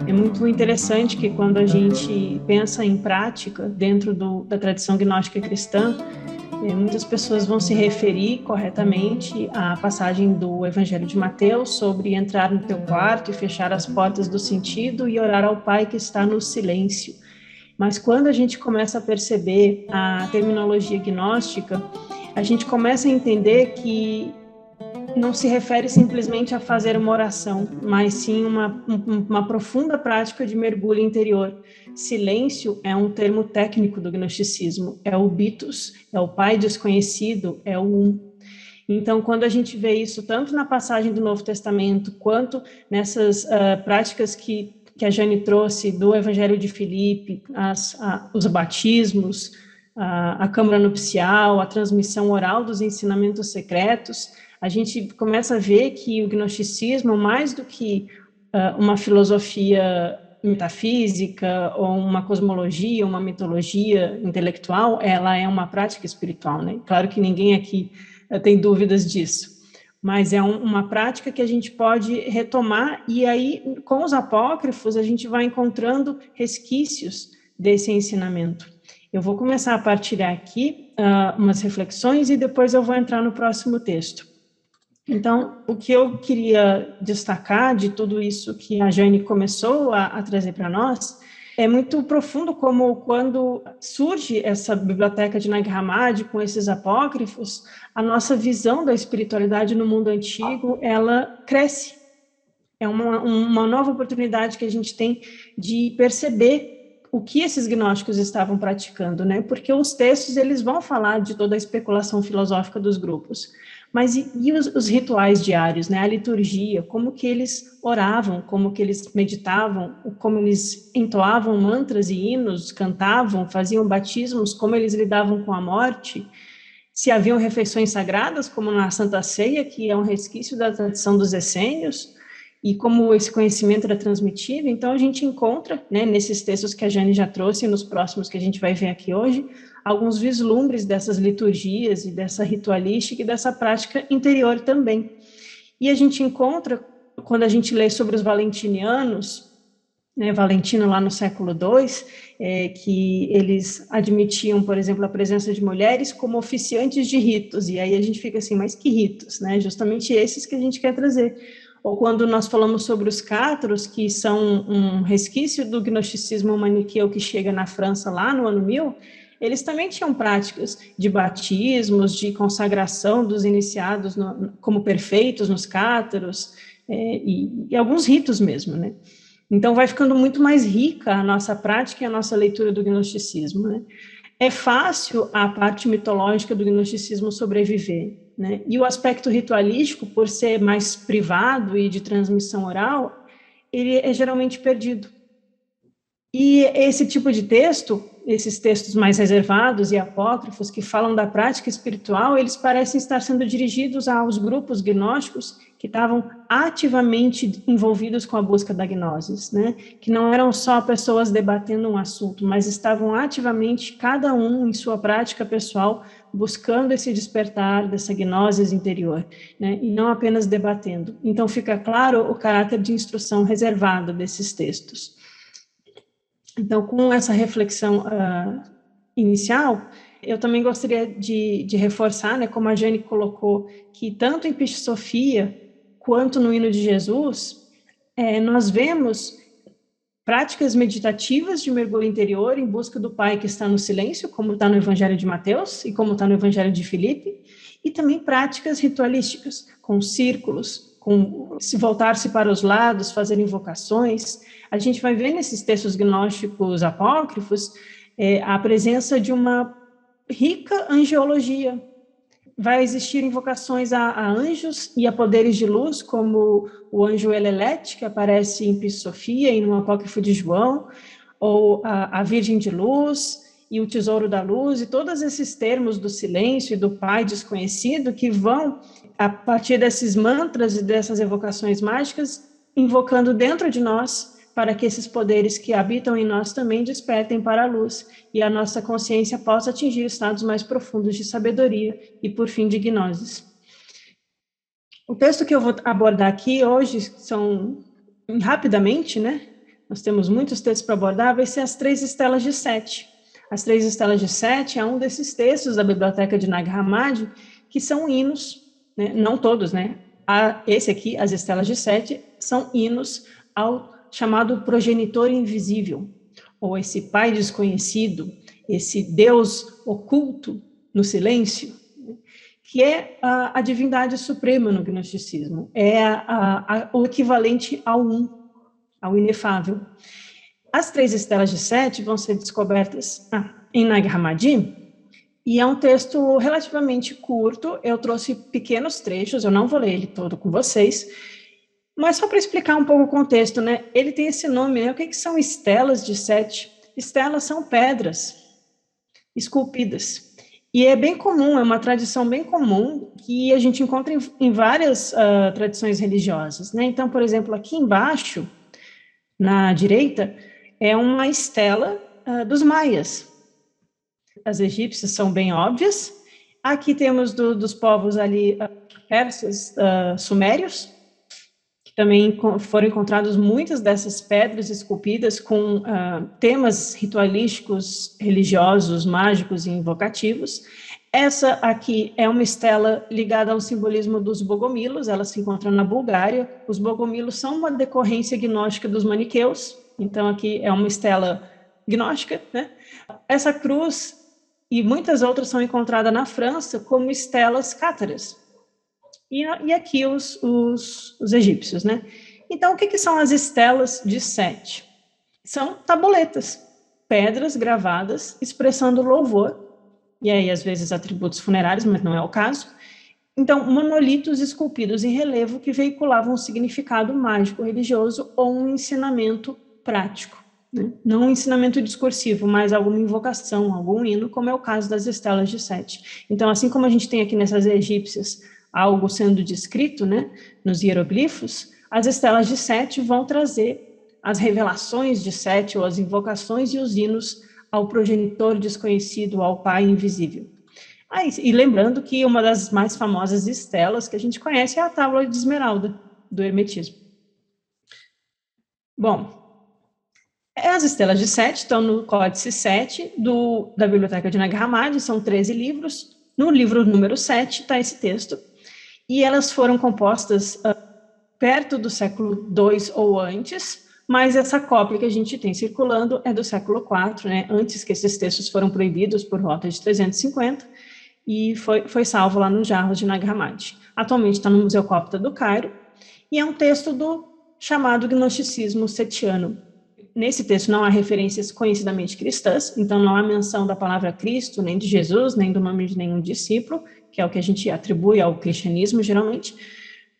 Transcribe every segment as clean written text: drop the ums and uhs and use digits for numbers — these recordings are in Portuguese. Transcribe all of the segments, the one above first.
É muito interessante que quando a gente pensa em prática dentro da tradição gnóstica cristã, muitas pessoas vão se referir corretamente à passagem do Evangelho de Mateus sobre entrar no teu quarto e fechar as portas do sentido e orar ao Pai que está no silêncio. Mas quando a gente começa a perceber a terminologia gnóstica, a gente começa a entender que não se refere simplesmente a fazer uma oração, mas sim uma profunda prática de mergulho interior. Silêncio é um termo técnico do gnosticismo, é o bitos, é o pai desconhecido, é o um. Então, quando a gente vê isso tanto na passagem do Novo Testamento, quanto nessas práticas que a Jane trouxe do Evangelho de Filipe, os batismos, a câmara nupcial, a transmissão oral dos ensinamentos secretos, a gente começa a ver que o gnosticismo, mais do que uma filosofia metafísica ou uma cosmologia, uma mitologia intelectual, ela é uma prática espiritual, né? Claro que ninguém aqui tem dúvidas disso, mas é uma prática que a gente pode retomar, e aí, com os apócrifos, a gente vai encontrando resquícios desse ensinamento. Eu vou começar a partilhar aqui umas reflexões e depois eu vou entrar no próximo texto. Então, o que eu queria destacar de tudo isso que a Jane começou a trazer para nós é muito profundo, como quando surge essa biblioteca de Nag Hammadi com esses apócrifos, a nossa visão da espiritualidade no mundo antigo, ela cresce. É uma nova oportunidade que a gente tem de perceber o que esses gnósticos estavam praticando, né? Porque os textos, eles vão falar de toda a especulação filosófica dos grupos. Mas e os rituais diários, né? A liturgia, como que eles oravam, como que eles meditavam, como eles entoavam mantras e hinos, cantavam, faziam batismos, como eles lidavam com a morte, se haviam refeições sagradas, como na Santa Ceia, que é um resquício da tradição dos essênios, e como esse conhecimento era transmitido. Então, a gente encontra, né, nesses textos que a Jane já trouxe, e nos próximos que a gente vai ver aqui hoje, alguns vislumbres dessas liturgias e dessa ritualística e dessa prática interior também. E a gente encontra, quando a gente lê sobre os valentinianos, né, Valentino lá no século II, que eles admitiam, por exemplo, a presença de mulheres como oficiantes de ritos, e aí a gente fica assim, mas que ritos, né? Justamente esses que a gente quer trazer. Ou quando nós falamos sobre os cátaros, que são um resquício do gnosticismo maniqueu que chega na França lá no ano 1000, eles também tinham práticas de batismos, de consagração dos iniciados como perfeitos nos cátaros, e alguns ritos mesmo, né? Então vai ficando muito mais rica a nossa prática e a nossa leitura do gnosticismo, né? É fácil a parte mitológica do gnosticismo sobreviver, né? E o aspecto ritualístico, por ser mais privado e de transmissão oral, ele é geralmente perdido. E esse tipo de texto, esses textos mais reservados e apócrifos que falam da prática espiritual, eles parecem estar sendo dirigidos aos grupos gnósticos que estavam ativamente envolvidos com a busca da gnosis, né? Que não eram só pessoas debatendo um assunto, mas estavam ativamente, cada um em sua prática pessoal, buscando esse despertar dessa gnosis interior, né? E não apenas debatendo. Então fica claro o caráter de instrução reservada desses textos. Então, com essa reflexão inicial, eu também gostaria de reforçar, né, como a Jane colocou, que tanto em Pisce Sophia quanto no Hino de Jesus, nós vemos práticas meditativas de mergulho interior em busca do Pai que está no silêncio, como está no Evangelho de Mateus e como está no Evangelho de Filipe, e também práticas ritualísticas, com círculos, com se voltar-se para os lados, fazer invocações. A gente vai ver nesses textos gnósticos apócrifos a presença de uma rica angiologia. Vai existir invocações a anjos e a poderes de luz, como o anjo Elelete, que aparece em Pisce Sophia e no apócrifo de João, ou a Virgem de Luz e o Tesouro da Luz, e todos esses termos do silêncio e do Pai desconhecido que vão, a partir desses mantras e dessas evocações mágicas, invocando dentro de nós, para que esses poderes que habitam em nós também despertem para a luz e a nossa consciência possa atingir estados mais profundos de sabedoria e, por fim, de gnosis. O texto que eu vou abordar aqui hoje são, rapidamente, né, nós temos muitos textos para abordar, vai ser as 3 estelas de Sete. As 3 estelas de Sete é um desses textos da biblioteca de Nag Hammadi, que são hinos, né? Não todos, né? Esse aqui, as estelas de Sete, são hinos ao chamado progenitor invisível, ou esse pai desconhecido, esse Deus oculto no silêncio, que é a divindade suprema no gnosticismo, é o equivalente ao ao inefável. As 3 estelas de Sete vão ser descobertas em Nag Hammadi, e é um texto relativamente curto, eu trouxe pequenos trechos, eu não vou ler ele todo com vocês, mas só para explicar um pouco o contexto, né? Ele tem esse nome, né? O que são estelas de Sete? Estelas são pedras esculpidas. E é bem comum, é uma tradição bem comum que a gente encontra em várias tradições religiosas, né? Então, por exemplo, aqui embaixo, na direita, é uma estela dos maias. As egípcias são bem óbvias. Aqui temos dos povos ali persas, sumérios, que também foram encontradas muitas dessas pedras esculpidas com temas ritualísticos, religiosos, mágicos e invocativos. Essa aqui é uma estela ligada ao simbolismo dos bogomilos, ela se encontra na Bulgária. Os bogomilos são uma decorrência gnóstica dos maniqueus, então aqui é uma estela gnóstica, né? Essa cruz e muitas outras são encontradas na França como estelas cátaras. E aqui os egípcios, né? Então, o que são as estelas de Sete? São tabuletas, pedras gravadas expressando louvor, e aí às vezes atributos funerários, mas não é o caso. Então, monolitos esculpidos em relevo que veiculavam um significado mágico religioso ou um ensinamento prático, né? Não um ensinamento discursivo, mas alguma invocação, algum hino, como é o caso das estelas de Sete. Então, assim como a gente tem aqui nessas egípcias algo sendo descrito, né, nos hieroglifos, as estelas de Sete vão trazer as revelações de Sete, ou as invocações e os hinos ao progenitor desconhecido, ao pai invisível. E lembrando que uma das mais famosas estelas que a gente conhece é a tábua de esmeralda, do hermetismo. Bom, as estelas de Sete estão no Códice 7 da Biblioteca de Nag Hammadi, são 13 livros. No livro número 7 está esse texto, e elas foram compostas perto do século II ou antes, mas essa cópia que a gente tem circulando é do século IV, né, antes que esses textos foram proibidos por volta de 350, e foi salvo lá nos jarros de Nag Hammadi. Atualmente está no Museu Cópta do Cairo, e é um texto do chamado gnosticismo setiano. Nesse texto não há referências conhecidamente cristãs, então não há menção da palavra Cristo, nem de Jesus, nem do nome de nenhum discípulo, que é o que a gente atribui ao cristianismo, geralmente,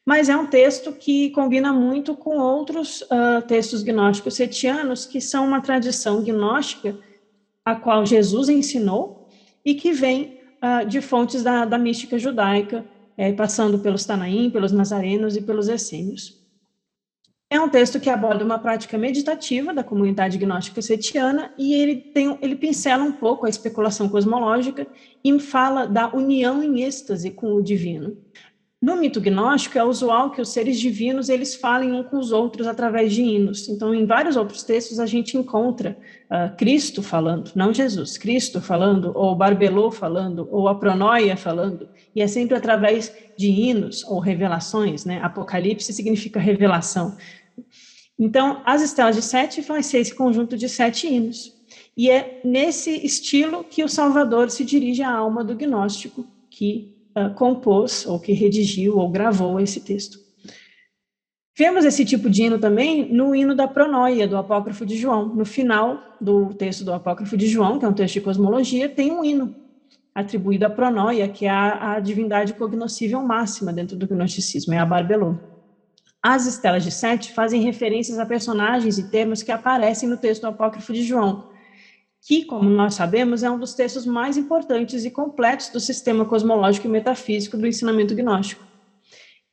mas é um texto que combina muito com outros textos gnósticos setianos, que são uma tradição gnóstica a qual Jesus ensinou e que vem de fontes da mística judaica, passando pelos Tanaim, pelos nazarenos e pelos essênios. É um texto que aborda uma prática meditativa da comunidade gnóstica setiana e ele pincela um pouco a especulação cosmológica e fala da união em êxtase com o divino. No mito gnóstico, é usual que os seres divinos eles falem uns com os outros através de hinos. Então, em vários outros textos, a gente encontra Cristo falando, não Jesus, Cristo falando, ou Barbelô falando, ou a Pronóia falando, e é sempre através de hinos ou revelações, né? Apocalipse significa revelação. Então, as estelas de Sete vão ser esse conjunto de 7 hinos. E é nesse estilo que o Salvador se dirige à alma do gnóstico, que compôs, ou que redigiu, ou gravou esse texto. Vemos esse tipo de hino também no hino da Pronóia, do Apócrifo de João. No final do texto do Apócrifo de João, que é um texto de cosmologia, tem um hino atribuído à Pronóia, que é a divindade cognoscível máxima dentro do gnosticismo, é a Barbelô. As estelas de Sete fazem referências a personagens e termos que aparecem no texto do Apócrifo de João, que, como nós sabemos, é um dos textos mais importantes e completos do sistema cosmológico e metafísico do ensinamento gnóstico.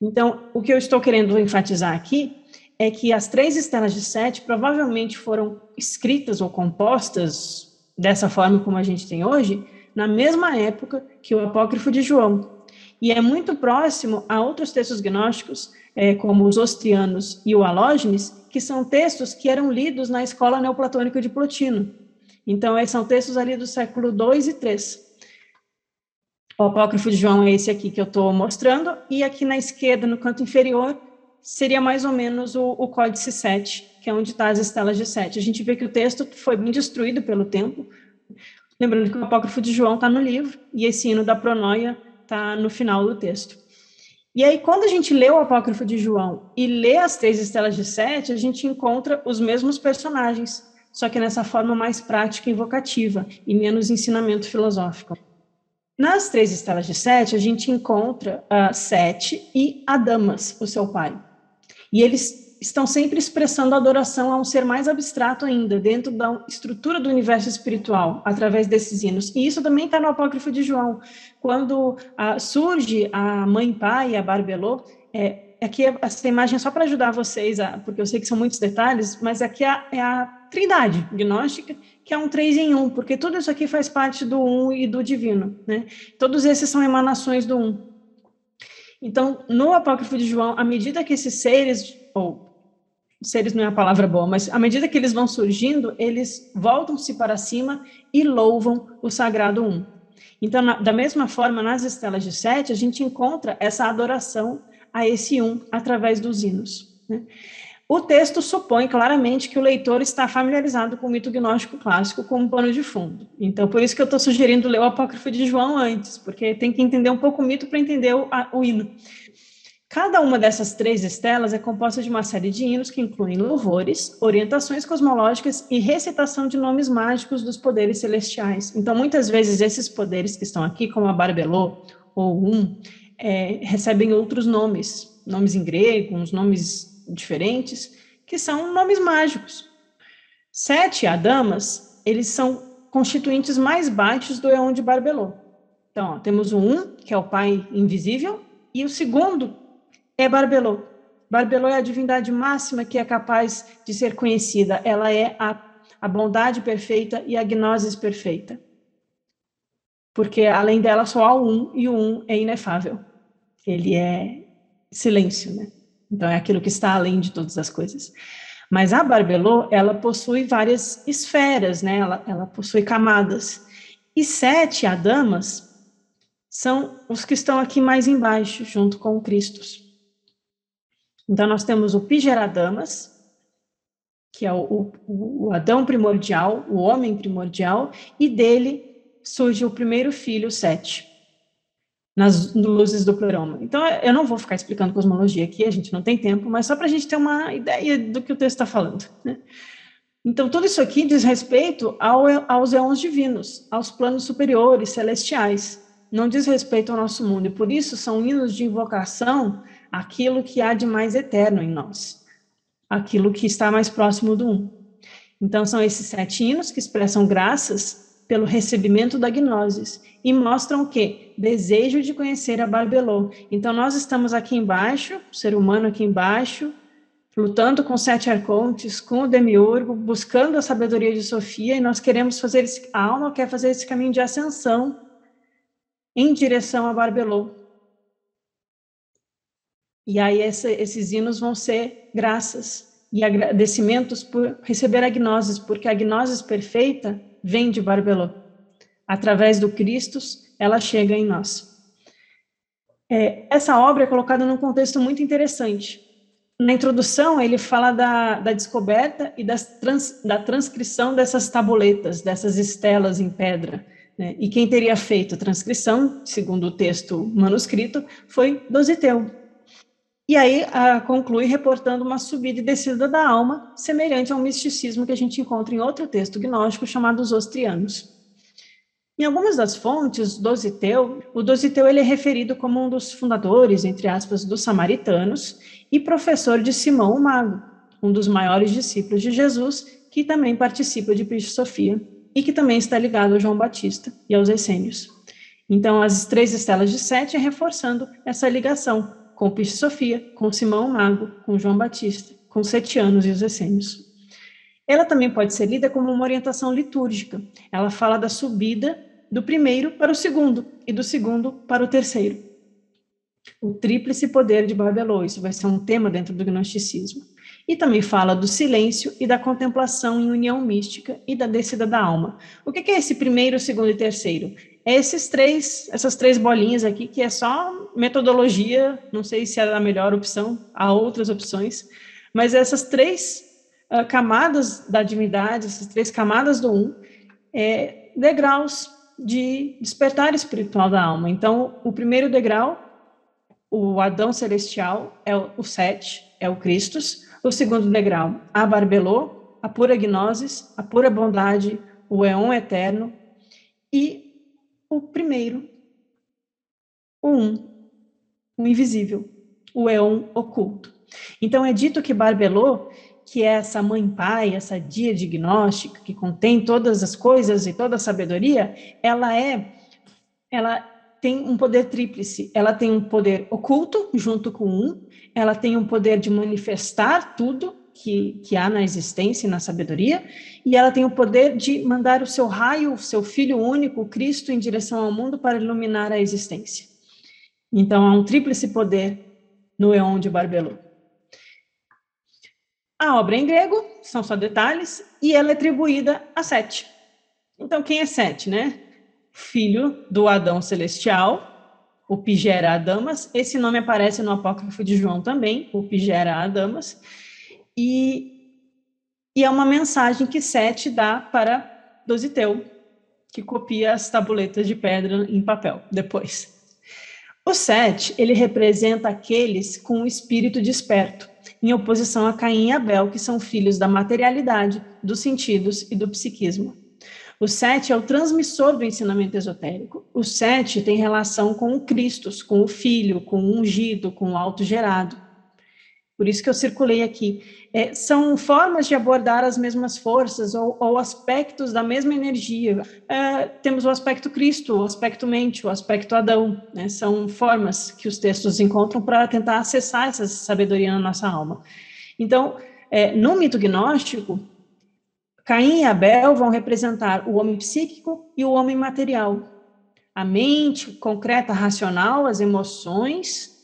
Então, o que eu estou querendo enfatizar aqui é que as 3 estelas de Sete provavelmente foram escritas ou compostas dessa forma como a gente tem hoje, na mesma época que o Apócrifo de João. E é muito próximo a outros textos gnósticos, como os Ostrianos e o Alógenes, que são textos que eram lidos na escola neoplatônica de Plotino. Então, esses são textos ali do século II e III. O apócrifo de João é esse aqui que eu estou mostrando, e aqui na esquerda, no canto inferior, seria mais ou menos o Códice 7, que é onde está as estelas de Sete. A gente vê que o texto foi bem destruído pelo tempo, lembrando que o apócrifo de João está no livro, e esse hino da Pronóia está no final do texto. E aí, quando a gente lê o apócrifo de João e lê as 3 estelas de Sete, a gente encontra os mesmos personagens, só que nessa forma mais prática e invocativa, e menos ensinamento filosófico. Nas 3 estelas de Sete, a gente encontra Sete e Adamas, o seu pai. E eles estão sempre expressando adoração a um ser mais abstrato ainda, dentro da estrutura do universo espiritual, através desses hinos. E isso também está no apócrifo de João. Quando surge a mãe pai, a Barbelô, aqui essa imagem é só para ajudar vocês, porque eu sei que são muitos detalhes, mas aqui é a trindade gnóstica, que é um 3 em 1, porque tudo isso aqui faz parte do 1 e do divino, né? Todos esses são emanações do 1. Então, no apócrifo de João, à medida que esses seres, ou seres não é a palavra boa, mas à medida que eles vão surgindo, eles voltam-se para cima e louvam o sagrado 1. Então, da mesma forma, nas estelas de Sete, a gente encontra essa adoração a esse 1 através dos hinos, né? O texto supõe claramente que o leitor está familiarizado com o mito gnóstico clássico como pano de fundo. Então, por isso que eu estou sugerindo ler o apócrifo de João antes, porque tem que entender um pouco o mito para entender o hino. Cada uma dessas 3 estelas é composta de uma série de hinos que incluem louvores, orientações cosmológicas e recitação de nomes mágicos dos poderes celestiais. Então, muitas vezes, esses poderes que estão aqui, como a Barbelô ou recebem outros nomes em grego, uns nomes diferentes, que são nomes mágicos. Sete Adamas, eles são constituintes mais baixos do Eon de Barbelô. Então, temos o 1, que é o pai invisível, e o segundo é Barbelô. Barbelô é a divindade máxima que é capaz de ser conhecida. Ela é a bondade perfeita e a gnosis perfeita. Porque, além dela, só há o 1, e o 1 é inefável. Ele é silêncio, né? Então, é aquilo que está além de todas as coisas. Mas a Barbelô, ela possui várias esferas, né? Ela possui camadas. E 7 Adamas são os que estão aqui mais embaixo, junto com o Christus. Então, nós temos o Pigeradamas, que é o Adão primordial, o homem primordial, e dele surge o primeiro filho, Sete, nas luzes do pleroma. Então, eu não vou ficar explicando cosmologia aqui, a gente não tem tempo, mas só para a gente ter uma ideia do que o texto está falando, né? Então, tudo isso aqui diz respeito aos éons divinos, aos planos superiores, celestiais. Não diz respeito ao nosso mundo, e por isso são hinos de invocação àquilo que há de mais eterno em nós, aquilo que está mais próximo do 1. Então, são esses 7 hinos que expressam graças pelo recebimento da gnosis e mostram o quê? Desejo de conhecer a Barbelô. Então, nós estamos aqui embaixo, o ser humano aqui embaixo, lutando com 7 arcontes, com o demiurgo, buscando a sabedoria de Sofia, e nós queremos fazer a alma quer fazer esse caminho de ascensão em direção a Barbelô. E aí esses hinos vão ser graças e agradecimentos por receber a gnosis, porque a gnosis perfeita vem de Barbelô. Através do Christus, ela chega em nós. Essa obra é colocada num contexto muito interessante. Na introdução, ele fala da descoberta e da transcrição dessas tabuletas, dessas estelas em pedra, né? E quem teria feito a transcrição, segundo o texto manuscrito, foi Dositeu. E aí conclui reportando uma subida e descida da alma, semelhante ao misticismo que a gente encontra em outro texto gnóstico chamado Os Ostrianos. Em algumas das fontes, o Dositeu ele é referido como um dos fundadores, entre aspas, dos samaritanos e professor de Simão o Mago, um dos maiores discípulos de Jesus, que também participa de Piscis Sophia e que também está ligado a João Batista e aos essênios. Então, as 3 estelas de Sete é reforçando essa ligação com Piscis Sophia, com Simão o Mago, com João Batista, com os setianos e os essênios. Ela também pode ser lida como uma orientação litúrgica. Ela fala da subida do primeiro para o segundo e do segundo para o terceiro. O tríplice poder de Barbelô, isso vai ser um tema dentro do gnosticismo. E também fala do silêncio e da contemplação em união mística e da descida da alma. O que é esse primeiro, segundo e terceiro? É essas três bolinhas aqui, que é só metodologia, não sei se é a melhor opção, há outras opções, mas essas três camadas da divindade, essas três camadas do degraus de despertar espiritual da alma. Então, o primeiro degrau, o Adão celestial, é o Sete, é o Christus. O segundo degrau, a Barbelô, a pura gnosis, a pura bondade, o éon eterno. E o primeiro, o invisível, o éon oculto. Então, é dito que Barbelô, que é essa mãe-pai, essa díade gnóstica, que contém todas as coisas e toda a sabedoria, ela tem um poder tríplice. Ela tem um poder oculto, junto com ela tem um poder de manifestar tudo que há na existência e na sabedoria, e ela tem o poder de mandar o seu raio, o seu Filho único, o Cristo, em direção ao mundo para iluminar a existência. Então, há um tríplice poder no éon de Barbelô. A obra é em grego, são só detalhes, e ela é atribuída a Sete. Então, quem é Sete, né? Filho do Adão celestial, o Pigera Adamas. Esse nome aparece no Apócrifo de João também, o Pigera Adamas. E é uma mensagem que Sete dá para Dositeu, que copia as tabuletas de pedra em papel depois. O Sete, ele representa aqueles com o espírito desperto, em oposição a Caim e Abel, que são filhos da materialidade, dos sentidos e do psiquismo. O Sete é o transmissor do ensinamento esotérico. O Sete tem relação com o Christus, com o Filho, com o ungido, com o autogerado. Por isso que eu circulei aqui. São formas de abordar as mesmas forças ou aspectos da mesma energia. Temos o aspecto Cristo, o aspecto mente, o aspecto Adão. Né? São formas que os textos encontram para tentar acessar essa sabedoria na nossa alma. Então, no mito gnóstico, Caim e Abel vão representar o homem psíquico e o homem material. A mente concreta, racional, as emoções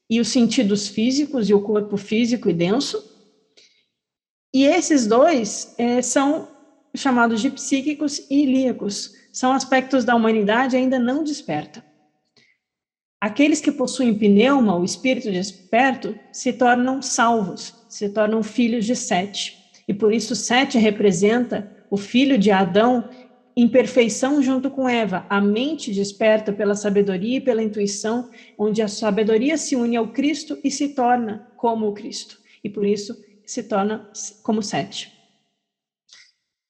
e os sentidos físicos e o corpo físico e denso. E esses dois são chamados de psíquicos e ilíacos. São aspectos da humanidade ainda não desperta. Aqueles que possuem pneuma, o espírito desperto, se tornam salvos, se tornam filhos de Sete. E por isso Sete representa o filho de Adão em perfeição junto com Eva, a mente desperta pela sabedoria e pela intuição, onde a sabedoria se une ao Cristo e se torna como o Cristo. E por isso se torna como Sete.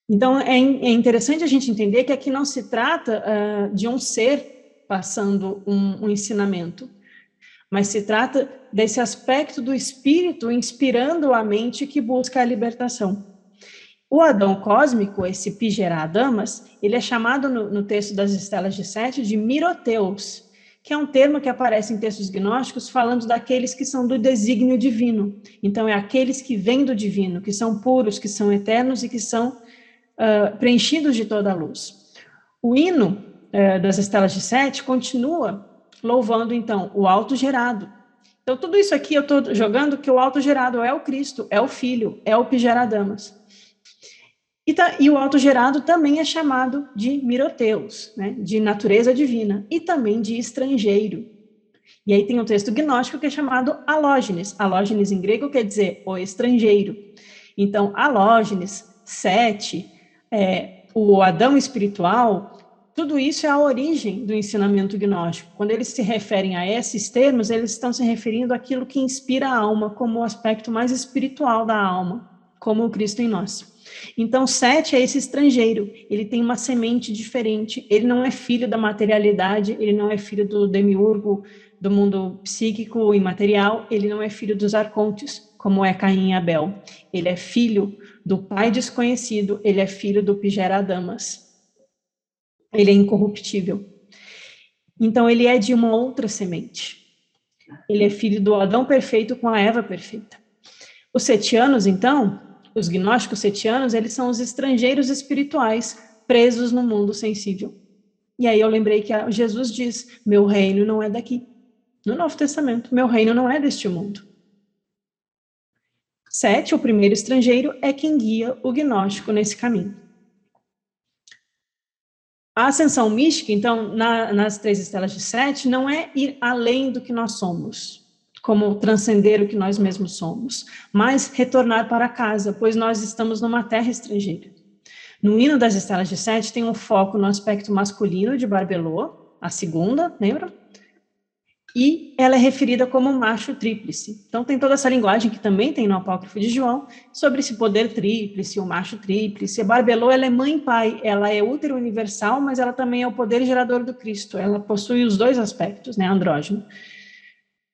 Então é interessante a gente entender que aqui não se trata de um ser passando um ensinamento, mas se trata desse aspecto do espírito inspirando a mente que busca a libertação. O Adão cósmico, esse Pigera Adamas, ele é chamado no texto das Estelas de Sete de Miroteus, que é um termo que aparece em textos gnósticos falando daqueles que são do desígnio divino. Então, é aqueles que vêm do divino, que são puros, que são eternos e que são preenchidos de toda a luz. O hino das Estelas de Sete continua louvando, então, o autogerado. Então, tudo isso aqui eu estou jogando que o autogerado é o Cristo, é o Filho, é o Pigera Adamas. E o autogerado também é chamado de Miroteus, né, de natureza divina, e também de estrangeiro. E aí tem um texto gnóstico que é chamado Alógenes. Alógenes em grego quer dizer o estrangeiro. Então, Alógenes, Sete, o Adão espiritual, tudo isso é a origem do ensinamento gnóstico. Quando eles se referem a esses termos, eles estão se referindo àquilo que inspira a alma como o aspecto mais espiritual da alma, como o Cristo em nós. Então, Sete é esse estrangeiro, ele tem uma semente diferente, ele não é filho da materialidade, ele não é filho do demiurgo, do mundo psíquico e material, ele não é filho dos arcontes, como é Caim e Abel. Ele é filho do pai desconhecido, ele é filho do Pigera Adamas. Ele é incorruptível. Então, ele é de uma outra semente. Ele é filho do Adão perfeito com a Eva perfeita. Os setianos, então, os gnósticos setianos, eles são os estrangeiros espirituais presos no mundo sensível. E aí eu lembrei que Jesus diz, meu reino não é daqui. No Novo Testamento, meu reino não é deste mundo. Sete, o primeiro estrangeiro, é quem guia o gnóstico nesse caminho. A ascensão mística, então, nas três estelas de Sete, não é ir além do que nós somos, como transcender o que nós mesmos somos, mas retornar para casa, pois nós estamos numa terra estrangeira. No hino das estelas de Sete tem um foco no aspecto masculino de Barbelô, a segunda, lembra? E ela é referida como macho tríplice. Então tem toda essa linguagem que também tem no Apócrifo de João, sobre esse poder tríplice, o macho tríplice. A Barbelô, ela é mãe e pai, ela é útero universal, mas ela também é o poder gerador do Cristo. Ela possui os dois aspectos, né, andrógeno.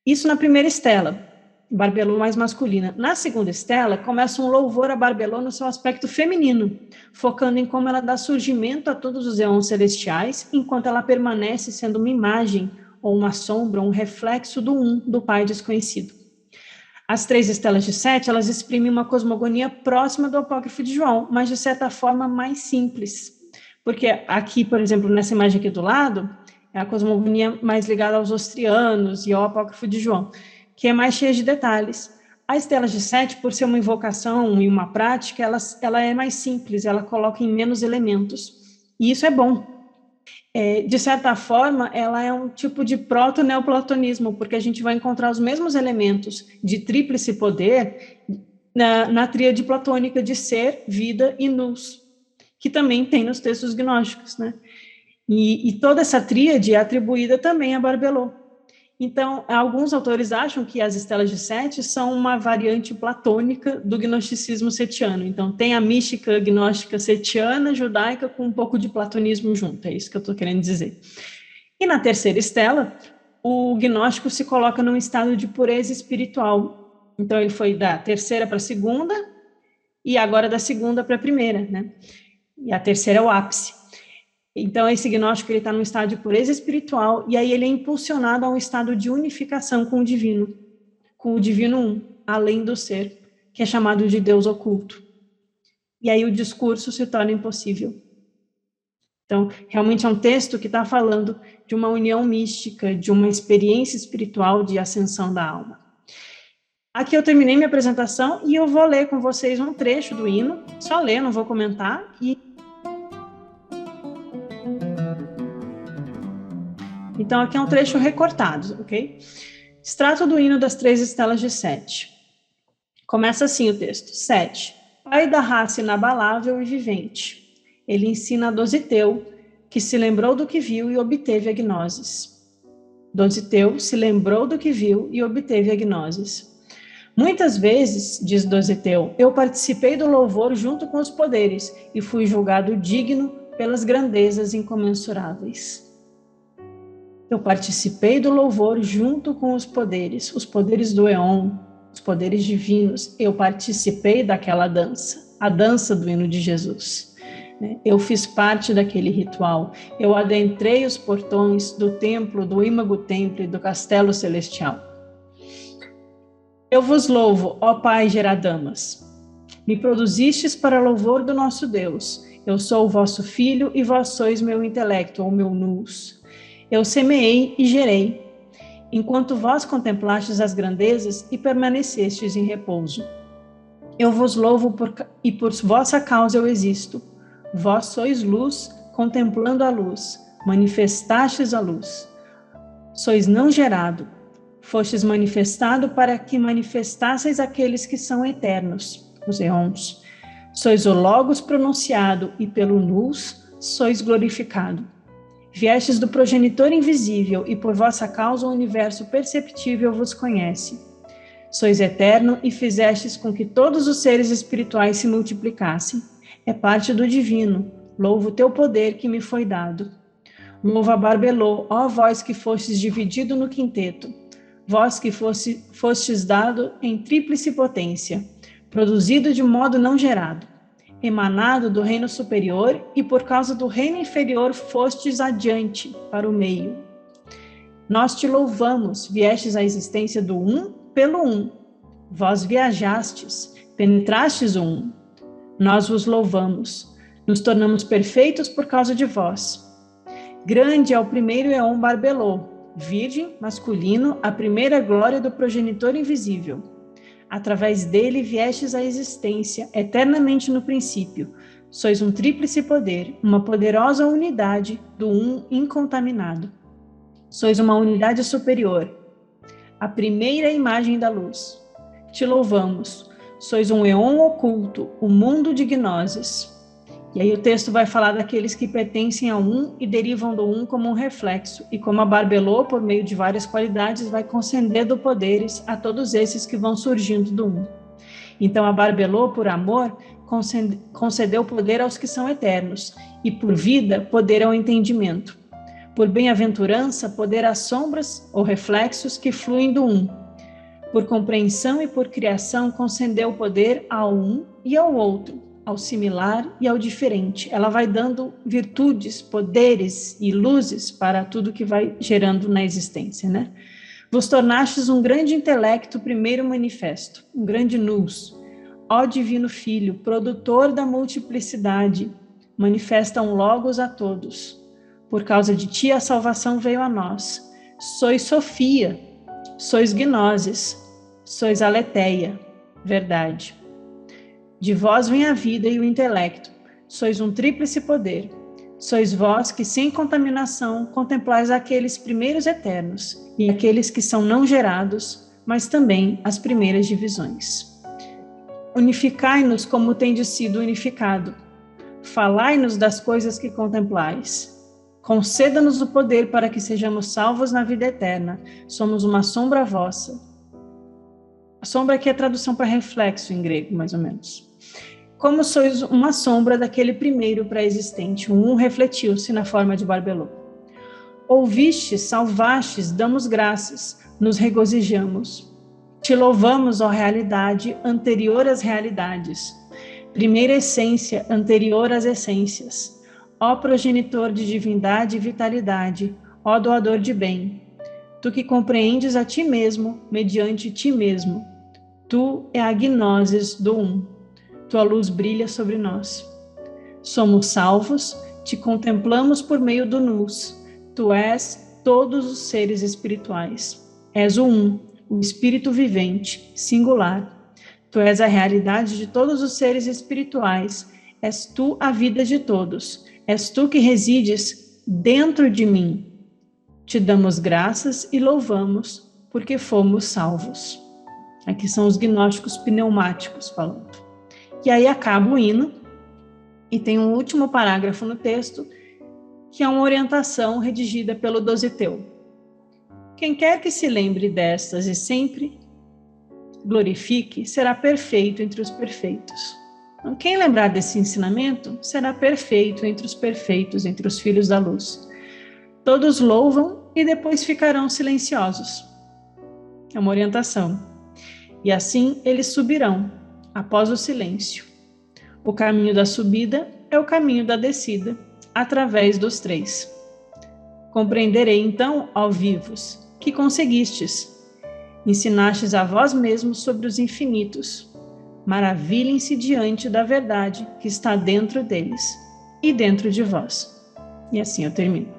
Isso na primeira estela, Barbelô mais masculina. Na segunda estela, começa um louvor a Barbelô no seu aspecto feminino, focando em como ela dá surgimento a todos os éons celestiais, enquanto ela permanece sendo uma imagem, ou uma sombra, um reflexo do Pai desconhecido. As três estelas de Sete, elas exprimem uma cosmogonia próxima do Apócrifo de João, mas de certa forma mais simples. Porque aqui, por exemplo, nessa imagem aqui do lado, é a cosmogonia mais ligada aos ostrianos e ao Apócrifo de João, que é mais cheia de detalhes. A estela de Sete, por ser uma invocação e uma prática, ela é mais simples, ela coloca em menos elementos. E isso é bom. De certa forma, ela é um tipo de proto-neoplatonismo, porque a gente vai encontrar os mesmos elementos de tríplice poder na tríade platônica de ser, vida e nous, que também tem nos textos gnósticos, né? E toda essa tríade é atribuída também a Barbelô. Então, alguns autores acham que as estelas de Sete são uma variante platônica do gnosticismo setiano. Então, tem a mística gnóstica setiana, judaica, com um pouco de platonismo junto, é isso que eu estou querendo dizer. E na terceira estela, o gnóstico se coloca num estado de pureza espiritual. Então, ele foi da terceira para a segunda, e agora da segunda para a primeira, né? E a terceira é o ápice. Então, esse gnóstico está num estado de pureza espiritual, e aí ele é impulsionado a um estado de unificação com o divino um, além do ser, que é chamado de Deus oculto. E aí o discurso se torna impossível. Então, realmente é um texto que está falando de uma união mística, de uma experiência espiritual de ascensão da alma. Aqui eu terminei minha apresentação e eu vou ler com vocês um trecho do hino, só ler, não vou comentar, Então, aqui é um trecho recortado, ok? Extrato do hino das três estelas de Sete. Começa assim o texto. Sete. Pai da raça inabalável e vivente. Ele ensina a Dositeu, que se lembrou do que viu e obteve a gnoses. Dositeu se lembrou do que viu e obteve a gnoses. Muitas vezes, diz Dositeu, eu participei do louvor junto com os poderes e fui julgado digno pelas grandezas incomensuráveis. Eu participei do louvor junto com os poderes do Éon, os poderes divinos. Eu participei daquela dança, a dança do hino de Jesus. Eu fiz parte daquele ritual. Eu adentrei os portões do templo, do Imago Templo e do castelo celestial. Eu vos louvo, ó Pai Geradamas. Me produzistes para louvor do nosso Deus. Eu sou o vosso filho e vós sois meu intelecto, ou meu nous. Eu semeei e gerei, enquanto vós contemplastes as grandezas e permanecestes em repouso. Eu vos louvo e por vossa causa eu existo. Vós sois luz, contemplando a luz, manifestastes a luz. Sois não gerado, fostes manifestado para que manifestasseis aqueles que são eternos, os éons. Sois o Logos pronunciado e pelo nous sois glorificado. Viestes do progenitor invisível, e por vossa causa o universo perceptível vos conhece. Sois eterno e fizestes com que todos os seres espirituais se multiplicassem. É parte do divino. Louvo o teu poder que me foi dado. Louvo a Barbelô, ó vós que fostes dividido no quinteto. Vós que fostes dado em tríplice potência, produzido de modo não gerado. Emanado do reino superior, e por causa do reino inferior fostes adiante para o meio. Nós te louvamos, viestes à existência do um pelo um. Vós viajastes, penetrastes o um. Nós vos louvamos, nos tornamos perfeitos por causa de vós. Grande é o primeiro éon Barbelô, virgem, masculino, a primeira glória do progenitor invisível. Através dele viestes à existência, eternamente no princípio. Sois um tríplice poder, uma poderosa unidade do um incontaminado. Sois uma unidade superior, a primeira imagem da luz. Te louvamos. Sois um éon oculto, o mundo de gnoses. E aí o texto vai falar daqueles que pertencem ao um e derivam do um como um reflexo, e como a Barbelô, por meio de várias qualidades, vai concedendo poderes a todos esses que vão surgindo do um. Então a Barbelô, por amor, concedeu poder aos que são eternos, e por vida, poder ao entendimento. Por bem-aventurança, poder às sombras ou reflexos que fluem do um. Por compreensão e por criação, concedeu poder ao um e ao outro, ao similar e ao diferente. Ela vai dando virtudes, poderes e luzes para tudo que vai gerando na existência, né? Vos tornastes um grande intelecto primeiro manifesto, um grande nous. Ó divino Filho, produtor da multiplicidade, manifesta um logos a todos. Por causa de ti a salvação veio a nós. Sois Sofia, sois Gnoses, sois Aletheia, verdade. De vós vem a vida e o intelecto, sois um tríplice poder. Sois vós que, sem contaminação, contemplais aqueles primeiros eternos e aqueles que são não gerados, mas também as primeiras divisões. Unificai-nos como tendes sido unificado. Falai-nos das coisas que contemplais. Conceda-nos o poder para que sejamos salvos na vida eterna. Somos uma sombra vossa. A sombra aqui é a tradução para reflexo em grego, mais ou menos. Como sois uma sombra daquele primeiro pré-existente, um refletiu-se na forma de Barbelô. Ouvistes, salvastes, damos graças, nos regozijamos. Te louvamos, ó realidade, anterior às realidades. Primeira essência, anterior às essências. Ó progenitor de divindade e vitalidade, ó doador de bem. Tu que compreendes a ti mesmo, mediante ti mesmo. Tu é a gnoses do um. Tua luz brilha sobre nós. Somos salvos, te contemplamos por meio do nous. Tu és todos os seres espirituais. És o um, o espírito vivente, singular. Tu és a realidade de todos os seres espirituais. És tu a vida de todos. És tu que resides dentro de mim. Te damos graças e louvamos, porque fomos salvos. Aqui são os gnósticos pneumáticos falando. E aí acaba o hino, e tem um último parágrafo no texto, que é uma orientação redigida pelo Dositeu. Quem quer que se lembre destas e sempre glorifique, será perfeito entre os perfeitos. Então, quem lembrar desse ensinamento, será perfeito entre os perfeitos, entre os filhos da luz. Todos louvam e depois ficarão silenciosos. É uma orientação. E assim eles subirão, após o silêncio. O caminho da subida é o caminho da descida, através dos três. Compreenderei então, ó vivos, que conseguistes. Ensinastes a vós mesmos sobre os infinitos. Maravilhem-se diante da verdade que está dentro deles e dentro de vós. E assim eu termino.